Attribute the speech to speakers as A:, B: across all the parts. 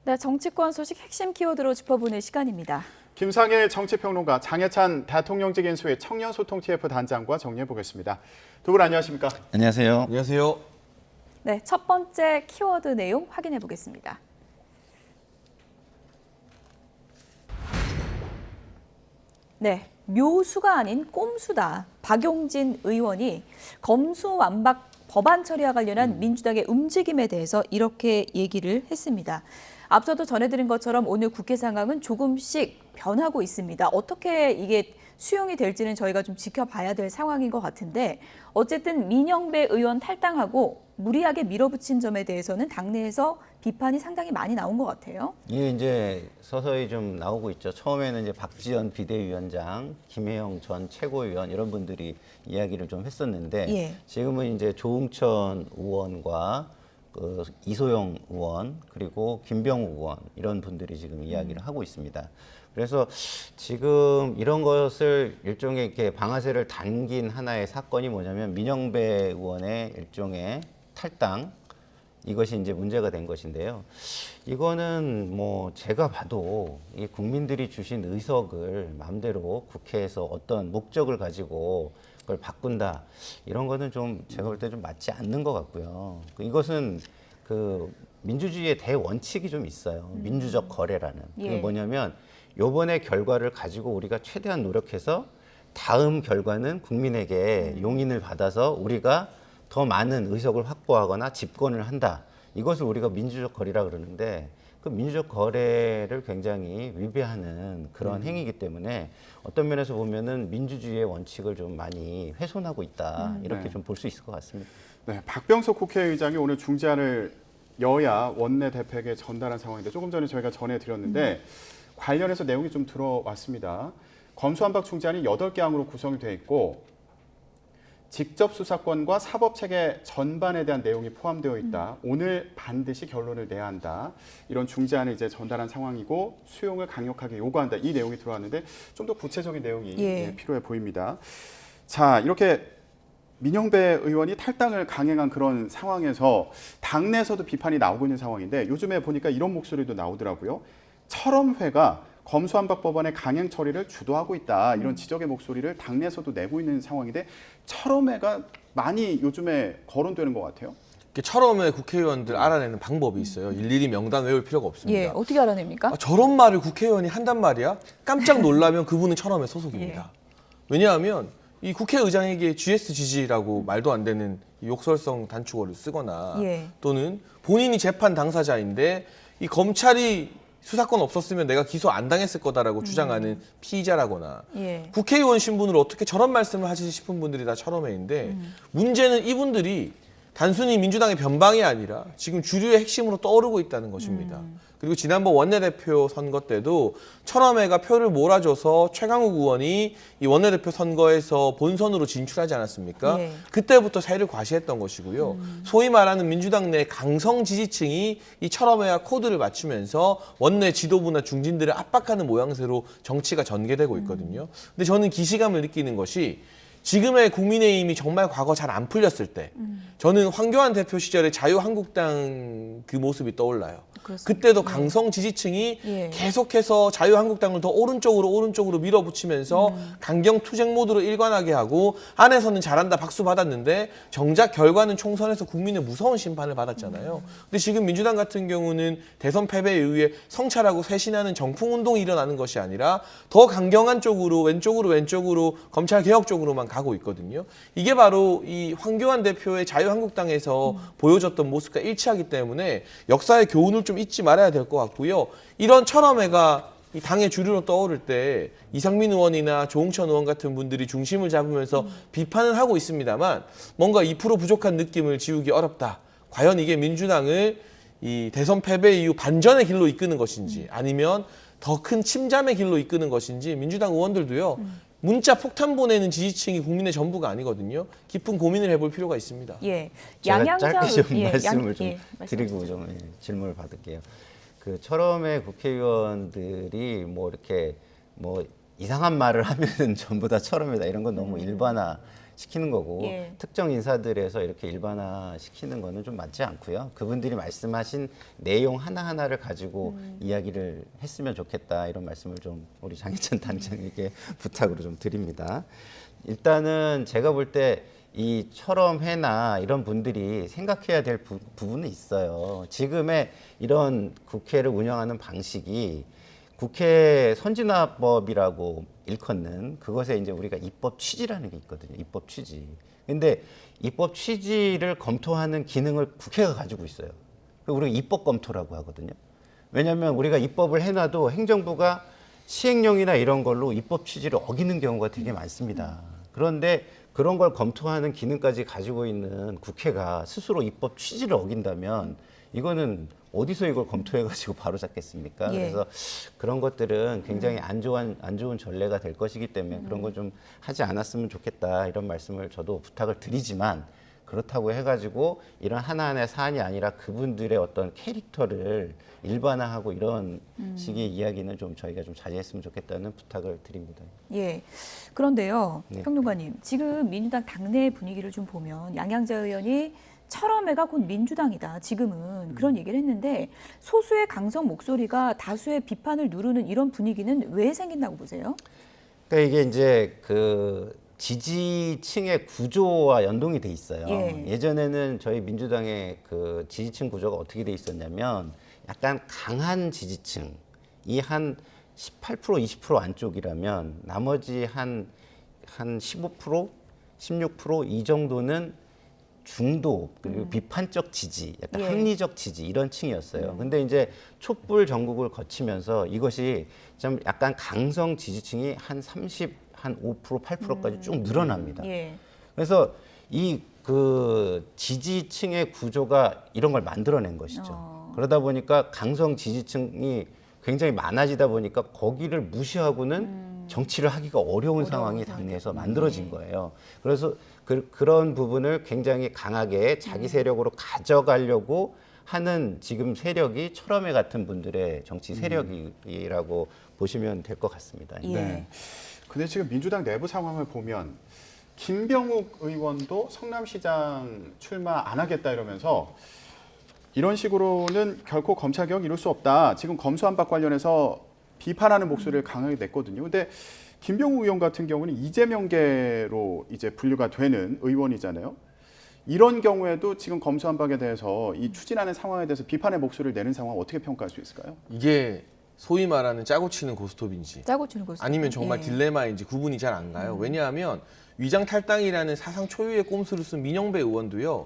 A: 네, 정치권 소식 핵심 키워드로 짚어보는 시간입니다.
B: 김상일 정치평론가, 장해찬 대통령직 인수위 청년소통 TF 단장과 정리해보겠습니다. 두 분 안녕하십니까?
C: 안녕하세요.
D: 안녕하세요.
A: 네, 첫 번째 키워드 내용 확인해 보겠습니다. 네, 묘수가 아닌 꼼수다. 박용진 의원이 검수완박 법안 처리와 관련한 민주당의 움직임에 대해서 이렇게 얘기를 했습니다. 앞서도 전해드린 것처럼 오늘 국회 상황은 조금씩 변하고 있습니다. 어떻게 이게 수용이 될지는 저희가 좀 지켜봐야 될 상황인 것 같은데, 어쨌든 민영배 의원 탈당하고 무리하게 밀어붙인 점에 대해서는 당내에서 비판이 상당히 많이 나온 것 같아요.
C: 이게 이제 서서히 좀 나오고 있죠. 처음에는 이제 박지원 비대위원장, 김혜영 전 최고위원 이런 분들이 이야기를 좀 했었는데,
A: 예.
C: 지금은 이제 조응천 의원과 그 이소영 의원 그리고 김병우 의원 이런 분들이 지금 이야기를 하고 있습니다. 그래서 지금 이런 것을 일종의 이렇게 방아쇠를 당긴 하나의 사건이 뭐냐면 민영배 의원의 일종의 탈당, 이것이 이제 문제가 된 것인데요. 이거는 뭐 제가 봐도 이 국민들이 주신 의석을 마음대로 국회에서 어떤 목적을 가지고 그걸 바꾼다, 이런 거는 좀 제가 볼 때 좀 맞지 않는 것 같고요. 이것은 그 민주주의의 대원칙이 좀 있어요. 민주적 거래라는. 그게
A: 예.
C: 뭐냐면 요번의 결과를 가지고 우리가 최대한 노력해서 다음 결과는 국민에게 용인을 받아서 우리가 더 많은 의석을 확보하거나 집권을 한다. 이것을 우리가 민주적 거래라 그러는데, 그 민주적 거래를 굉장히 위배하는 그런 행위이기 때문에 어떤 면에서 보면은 민주주의의 원칙을 좀 많이 훼손하고 있다, 이렇게
B: 네.
C: 좀 볼 수 있을 것 같습니다.
B: 네, 박병석 국회의장이 오늘 중재안을 여야 원내대표에게 전달한 상황인데, 조금 전에 저희가 전해드렸는데 관련해서 내용이 좀 들어왔습니다. 검수완박 중재안이 8개 항으로 구성이 되어 있고 직접 수사권과 사법체계 전반에 대한 내용이 포함되어 있다. 오늘 반드시 결론을 내야 한다. 이런 중재안을 이제 전달한 상황이고 수용을 강력하게 요구한다. 이 내용이 들어왔는데 좀 더 구체적인 내용이
A: 예.
B: 필요해 보입니다. 자, 이렇게 민영배 의원이 탈당을 강행한 그런 상황에서 당내에서도 비판이 나오고 있는 상황인데, 요즘에 보니까 이런 목소리도 나오더라고요. 철험회가 검수완박 법안의 강행 처리를 주도하고 있다, 이런 지적의 목소리를 당내에서도 내고 있는 상황인데, 철험회가 많이 요즘에 거론되는 것 같아요.
D: 철험의 국회의원들 알아내는 방법이 있어요. 일일이 명단 외울 필요가 없습니다.
A: 예, 어떻게 알아냅니까?
D: 저런 말을 국회의원이 한단 말이야? 깜짝 놀라면 그분은 철험의 소속입니다. 왜냐하면 이 국회의장에게 GS 지지라고 말도 안 되는 욕설성 단축어를 쓰거나
A: 예.
D: 또는 본인이 재판 당사자인데 이 검찰이 수사권 없었으면 내가 기소 안 당했을 거다라고 주장하는 피의자라거나,
A: 예.
D: 국회의원 신분으로 어떻게 저런 말씀을 하시지 싶은 분들이 다 철험회인데, 문제는 이분들이 단순히 민주당의 변방이 아니라 지금 주류의 핵심으로 떠오르고 있다는 것입니다. 그리고 지난번 원내대표 선거 때도 철험회가 표를 몰아줘서 최강욱 의원이 이 원내대표 선거에서 본선으로 진출하지 않았습니까?
A: 예.
D: 그때부터 사의를 과시했던 것이고요. 소위 말하는 민주당 내 강성 지지층이 이 철험회와 코드를 맞추면서 원내 지도부나 중진들을 압박하는 모양새로 정치가 전개되고 있거든요. 근데 저는 기시감을 느끼는 것이, 지금의 국민의힘이 정말 과거 잘 안 풀렸을 때 저는 황교안 대표 시절의 자유한국당 그 모습이 떠올라요.
A: 그렇습니다.
D: 그때도 강성 지지층이
A: 예.
D: 계속해서 자유한국당을 더 오른쪽으로 밀어붙이면서 강경 투쟁 모드로 일관하게 하고, 안에서는 잘한다 박수 받았는데 정작 결과는 총선에서 국민의 무서운 심판을 받았잖아요. 근데 지금 민주당 같은 경우는 대선 패배 이후에 성찰하고 쇄신하는 정풍운동이 일어나는 것이 아니라 더 강경한 쪽으로 왼쪽으로 검찰 개혁 쪽으로만 가고 있거든요. 이게 바로 이 황교안 대표의 자유한국당에서 보여줬던 모습과 일치하기 때문에 역사의 교훈을 좀 잊지 말아야 될 것 같고요. 이런 철험회가 이 당의 주류로 떠오를 때 이상민 의원이나 조응천 의원 같은 분들이 중심을 잡으면서 비판을 하고 있습니다만, 뭔가 2% 부족한 느낌을 지우기 어렵다. 과연 이게 민주당을 이 대선 패배 이후 반전의 길로 이끄는 것인지, 아니면 더 큰 침잠의 길로 이끄는 것인지, 민주당 의원들도요, 문자 폭탄 보내는 지지층이 국민의 전부가 아니거든요. 깊은 고민을 해볼 필요가 있습니다.
A: 예.
C: 제가 짧게 좀
A: 예,
C: 말씀을 좀
A: 말씀하세요.
C: 드리고 좀 질문을 받을게요. 그 철험의 국회의원들이 뭐 이렇게 뭐 이상한 말을 하면은 전부 다 철험이다, 이런 건 너무 일반화 시키는 거고
A: 예.
C: 특정 인사들에서 이렇게 일반화 시키는 거는 좀 맞지 않고요. 그분들이 말씀하신 내용 하나하나를 가지고 이야기를 했으면 좋겠다 이런 말씀을 좀 우리 장희찬 단장에게 부탁으로 좀 드립니다. 일단은 제가 볼 때 이 철험회나 이런 분들이 생각해야 될 부분은 있어요. 지금의 이런 국회를 운영하는 방식이 국회 선진화법이라고 일컫는 그것에 이제 우리가 입법 취지라는 게 있거든요. 입법 취지. 근데 입법 취지를 검토하는 기능을 국회가 가지고 있어요. 우리가 입법 검토라고 하거든요. 왜냐하면 우리가 입법을 해놔도 행정부가 시행령이나 이런 걸로 입법 취지를 어기는 경우가 되게 많습니다. 그런데 그런 걸 검토하는 기능까지 가지고 있는 국회가 스스로 입법 취지를 어긴다면 이거는 어디서 이걸 검토해가지고 바로 잡겠습니까?
A: 예.
C: 그래서 그런 것들은 굉장히 안 좋은 전례가 될 것이기 때문에 그런 거 좀 하지 않았으면 좋겠다 이런 말씀을 저도 부탁을 드리지만 그렇다고 해가지고 이런 하나하나의 사안이 아니라 그분들의 어떤 캐릭터를 일반화하고 이런 식의 이야기는 좀 저희가 좀 자제했으면 좋겠다는 부탁을 드립니다.
A: 예. 그런데요,
C: 네.
A: 평론가님, 지금 민주당 당내 분위기를 좀 보면 양양자 의원이 철험회가 곧 민주당이다. 지금은 그런 얘기를 했는데 소수의 강성 목소리가 다수의 비판을 누르는 이런 분위기는 왜 생긴다고 보세요?
C: 그러니까 이게 이제 그 지지층의 구조와 연동이 돼 있어요.
A: 예.
C: 예전에는 저희 민주당의 그 지지층 구조가 어떻게 돼 있었냐면 약간 강한 지지층이 한 18%, 20% 안쪽이라면 나머지 한 15%, 16%이 정도는 중도 그리고 비판적 지지, 약간
A: 예.
C: 합리적 지지 이런 층이었어요. 근데 이제 촛불 전국을 거치면서 이것이 좀 약간 강성 지지층이 한 5%, 8%까지 쭉 늘어납니다.
A: 예.
C: 그래서 이 그 지지층의 구조가 이런 걸 만들어낸 것이죠. 그러다 보니까 강성 지지층이 굉장히 많아지다 보니까 거기를 무시하고는 정치를 하기가 어려운 상황이 당내에서 만들어진 거예요. 그래서 그런 부분을 굉장히 강하게 자기 세력으로 가져가려고 하는 지금 세력이 철험회 같은 분들의 정치 세력이라고 보시면 될 것 같습니다.
A: 예.
B: 네. 근데 지금 민주당 내부 상황을 보면 김병욱 의원도 성남시장 출마 안 하겠다 이러면서 이런 식으로는 결코 검찰개혁 이룰 수 없다. 지금 검수완박 관련해서 비판하는 목소리를 강하게 냈거든요. 근데 김병욱 의원 같은 경우는 이재명계로 이제 분류가 되는 의원이잖아요. 이런 경우에도 지금 검수완박에 대해서 이 추진하는 상황에 대해서 비판의 목소리를 내는 상황 어떻게 평가할 수 있을까요?
D: 이게 소위 말하는 짜고 치는 고스톱인지
A: 짜고 치는 고스톱.
D: 아니면 정말
A: 예.
D: 딜레마인지 구분이 잘 안 가요. 왜냐하면 위장 탈당이라는 사상 초유의 꼼수를 쓴 민영배 의원도요.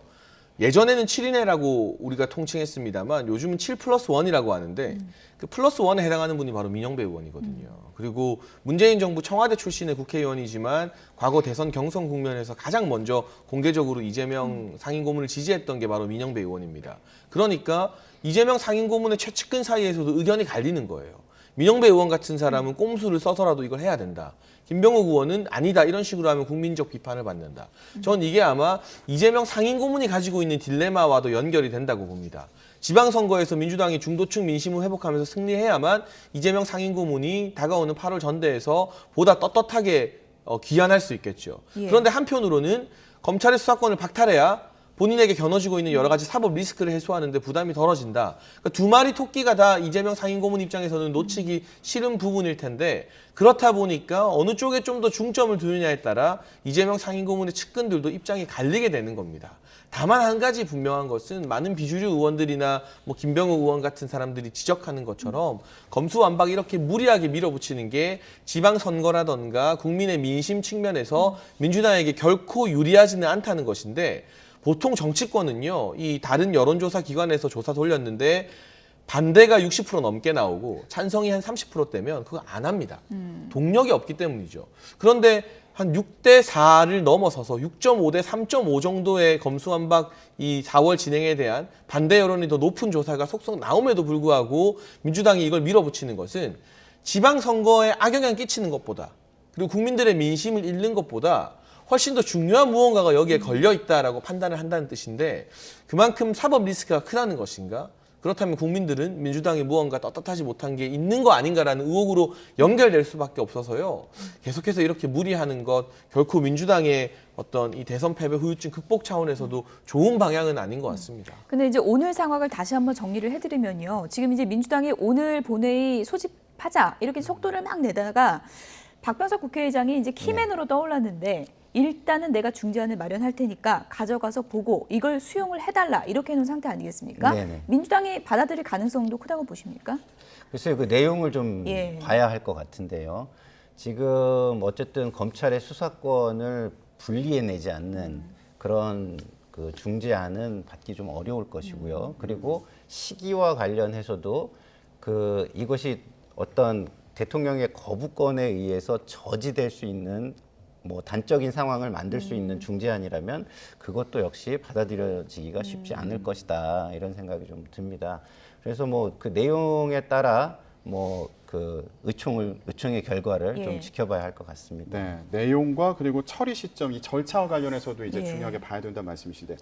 D: 예전에는 7인회라고 우리가 통칭했습니다만 요즘은 7+1이라고 하는데 그 +1에 해당하는 분이 바로 민영배 의원이거든요. 그리고 문재인 정부 청와대 출신의 국회의원이지만 과거 대선 경선 국면에서 가장 먼저 공개적으로 이재명 상임고문을 지지했던 게 바로 민영배 의원입니다. 그러니까 이재명 상임고문의 최측근 사이에서도 의견이 갈리는 거예요. 민영배 의원 같은 사람은 꼼수를 써서라도 이걸 해야 된다. 김병욱 의원은 아니다. 이런 식으로 하면 국민적 비판을 받는다. 전 이게 아마 이재명 상임고문이 가지고 있는 딜레마와도 연결이 된다고 봅니다. 지방선거에서 민주당이 중도층 민심을 회복하면서 승리해야만 이재명 상임고문이 다가오는 8월 전대에서 보다 떳떳하게 귀환할 수 있겠죠.
A: 예.
D: 그런데 한편으로는 검찰의 수사권을 박탈해야 본인에게 겨눠지고 있는 여러 가지 사법 리스크를 해소하는데 부담이 덜어진다. 그러니까 두 마리 토끼가 다 이재명 상임고문 입장에서는 놓치기 싫은 부분일 텐데 그렇다 보니까 어느 쪽에 좀 더 중점을 두느냐에 따라 이재명 상임고문의 측근들도 입장이 갈리게 되는 겁니다. 다만 한 가지 분명한 것은 많은 비주류 의원들이나 뭐 김병욱 의원 같은 사람들이 지적하는 것처럼 검수완박 이렇게 무리하게 밀어붙이는 게 지방선거라던가 국민의 민심 측면에서 민주당에게 결코 유리하지는 않다는 것인데 보통 정치권은요, 이 다른 여론조사 기관에서 조사 돌렸는데 반대가 60% 넘게 나오고 찬성이 한 30%대면 그거 안 합니다. 동력이 없기 때문이죠. 그런데 한 6대 4를 넘어서서 6.5대 3.5 정도의 검수완박 이 4월 진행에 대한 반대 여론이 더 높은 조사가 속속 나옴에도 불구하고 민주당이 이걸 밀어붙이는 것은 지방선거에 악영향 끼치는 것보다 그리고 국민들의 민심을 잃는 것보다 훨씬 더 중요한 무언가가 여기에 걸려 있다라고 판단을 한다는 뜻인데 그만큼 사법 리스크가 크다는 것인가? 그렇다면 국민들은 민주당이 무언가 떳떳하지 못한 게 있는 거 아닌가라는 의혹으로 연결될 수밖에 없어서요. 계속해서 이렇게 무리하는 것 결코 민주당의 어떤 이 대선 패배 후유증 극복 차원에서도 좋은 방향은 아닌 것 같습니다.
A: 근데 이제 오늘 상황을 다시 한번 정리를 해드리면요. 지금 이제 민주당이 오늘 본회의 소집하자 이렇게 속도를 막 내다가 박병석 국회의장이 이제 키맨으로 떠올랐는데 일단은 내가 중재안을 마련할 테니까 가져가서 보고 이걸 수용을 해달라 이렇게 해놓은 상태 아니겠습니까?
C: 네네.
A: 민주당이 받아들일 가능성도 크다고 보십니까?
C: 글쎄요, 그 내용을 좀
A: 예.
C: 봐야 할 것 같은데요. 지금 어쨌든 검찰의 수사권을 분리해내지 않는 그런 그 중재안은 받기 좀 어려울 것이고요. 그리고 시기와 관련해서도 그 이것이 어떤 대통령의 거부권에 의해서 저지될 수 있는 뭐 단적인 상황을 만들 수 있는 중재안이라면 그것도 역시 받아들여지기가 쉽지 않을 것이다 이런 생각이 좀 듭니다. 그래서 뭐 그 내용에 따라 뭐 그 의총의 결과를
A: 예.
C: 좀 지켜봐야 할 것 같습니다.
B: 네, 내용과 그리고 처리 시점, 이 절차와 관련해서도 이제
A: 예.
B: 중요하게 봐야 된다는 말씀이신데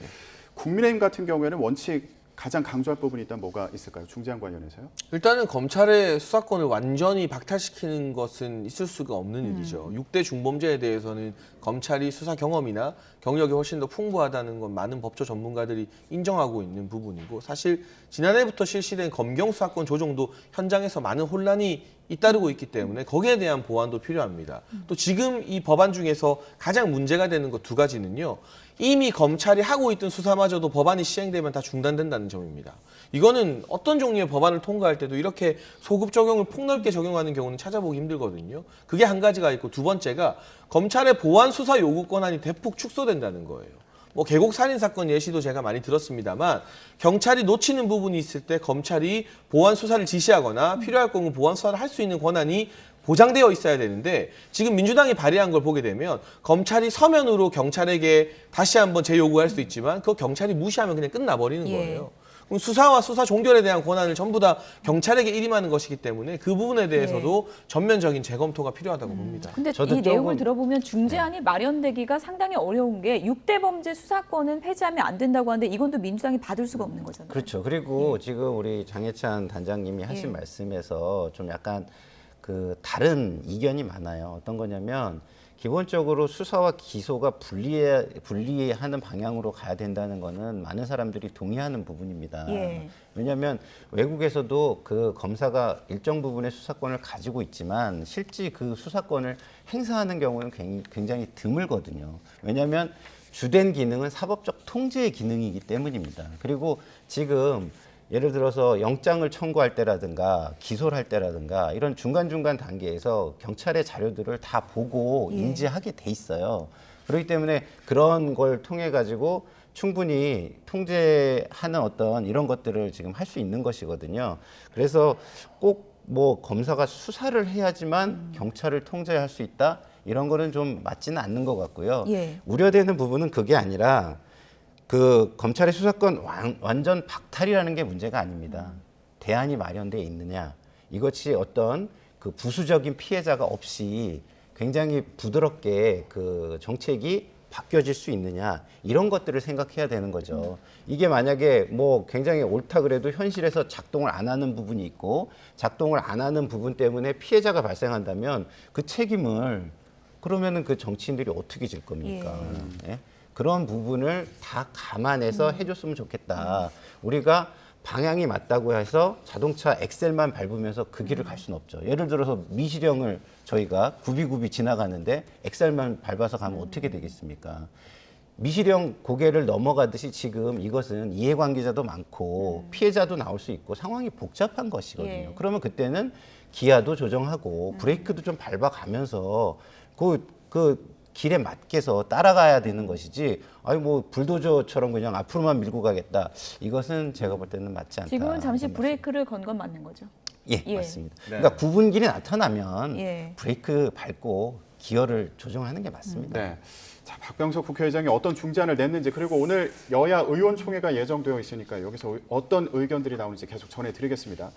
B: 국민의힘 같은 경우에는 원칙 가장 강조할 부분이 있다면 뭐가 있을까요? 중재안 관련해서요?
D: 일단은 검찰의 수사권을 완전히 박탈시키는 것은 있을 수가 없는 일이죠. 6대 중범죄에 대해서는 검찰이 수사 경험이나 경력이 훨씬 더 풍부하다는 건 많은 법조 전문가들이 인정하고 있는 부분이고 사실 지난해부터 실시된 검경 수사권 조정도 현장에서 많은 혼란이 잇따르고 있기 때문에 거기에 대한 보완도 필요합니다. 또 지금 이 법안 중에서 가장 문제가 되는 것 두 가지는요. 이미 검찰이 하고 있던 수사마저도 법안이 시행되면 다 중단된다는 점입니다. 이거는 어떤 종류의 법안을 통과할 때도 이렇게 소급 적용을 폭넓게 적용하는 경우는 찾아보기 힘들거든요. 그게 한 가지가 있고 두 번째가 검찰의 보완 수사 요구 권한이 대폭 축소된다는 거예요. 뭐 계곡 살인 사건 예시도 제가 많이 들었습니다만 경찰이 놓치는 부분이 있을 때 검찰이 보완 수사를 지시하거나 필요할 경우 보완 수사를 할 수 있는 권한이 보장되어 있어야 되는데 지금 민주당이 발의한 걸 보게 되면 검찰이 서면으로 경찰에게 다시 한번 재요구할 수 있지만 그 경찰이 무시하면 그냥 끝나버리는
A: 예.
D: 거예요. 그럼 수사와 수사 종결에 대한 권한을 전부 다 경찰에게 일임하는 것이기 때문에 그 부분에 대해서도 전면적인 재검토가 필요하다고 봅니다.
A: 근데
C: 저도
A: 이 내용을
C: 조금-
A: 들어보면 중재안이 마련되기가 상당히 어려운 게 6대 범죄 수사권은 폐지하면 안 된다고 하는데 이건 또 민주당이 받을 수가 없는 거잖아요.
C: 그렇죠. 그리고 지금 우리 장혜찬 단장님이 하신
A: 예.
C: 말씀에서 좀 약간 그 다른 이견이 많아요. 어떤 거냐면 기본적으로 수사와 기소가 분리하는 방향으로 가야 된다는 거는 많은 사람들이 동의하는 부분입니다.
A: 예.
C: 왜냐하면 외국에서도 그 검사가 일정 부분의 수사권을 가지고 있지만 실제 그 수사권을 행사하는 경우는 굉장히 드물거든요. 왜냐하면 주된 기능은 사법적 통제의 기능이기 때문입니다. 그리고 지금 예를 들어서 영장을 청구할 때라든가 기소를 할 때라든가 이런 중간중간 단계에서 경찰의 자료들을 다 보고
A: 예.
C: 인지하게 돼 있어요. 그렇기 때문에 그런 걸 통해 가지고 충분히 통제하는 어떤 이런 것들을 지금 할 수 있는 것이거든요. 그래서 꼭 뭐 검사가 수사를 해야지만 경찰을 통제할 수 있다 이런 거는 좀 맞지는 않는 것 같고요.
A: 예.
C: 우려되는 부분은 그게 아니라 그 검찰의 수사권 완전 박탈이라는 게 문제가 아닙니다. 대안이 마련돼 있느냐, 이것이 어떤 그 부수적인 피해자가 없이 굉장히 부드럽게 그 정책이 바뀌어질 수 있느냐, 이런 것들을 생각해야 되는 거죠. 이게 만약에 뭐 굉장히 옳다 그래도 현실에서 작동을 안 하는 부분이 있고 작동을 안 하는 부분 때문에 피해자가 발생한다면 그 책임을 그러면은 그 정치인들이 어떻게 질 겁니까? 예? 그런 부분을 다 감안해서 해줬으면 좋겠다. 우리가 방향이 맞다고 해서 자동차 엑셀만 밟으면서 그 길을 갈 수는 없죠. 예를 들어서 미시령을 저희가 굽이굽이 지나가는데 엑셀만 밟아서 가면 어떻게 되겠습니까? 미시령 고개를 넘어가듯이 지금 이것은 이해관계자도 많고 피해자도 나올 수 있고 상황이 복잡한 것이거든요.
A: 예.
C: 그러면 그때는 기아도 조정하고 브레이크도 좀 밟아가면서 그 길에 맞게서 따라가야 되는 것이지, 아니 뭐 불도저처럼 그냥 앞으로만 밀고 가겠다. 이것은 제가 볼 때는 맞지 않다.
A: 지금은 잠시
C: 이런
A: 브레이크를 건 건 맞는 거죠.
C: 예,
A: 예.
C: 맞습니다.
B: 네.
C: 그러니까 구분길이 나타나면
A: 예.
C: 브레이크 밟고 기어를 조정하는 게 맞습니다.
B: 네. 자, 박병석 국회의장이 어떤 중재안을 냈는지, 그리고 오늘 여야 의원총회가 예정되어 있으니까 여기서 어떤 의견들이 나오는지 계속 전해드리겠습니다.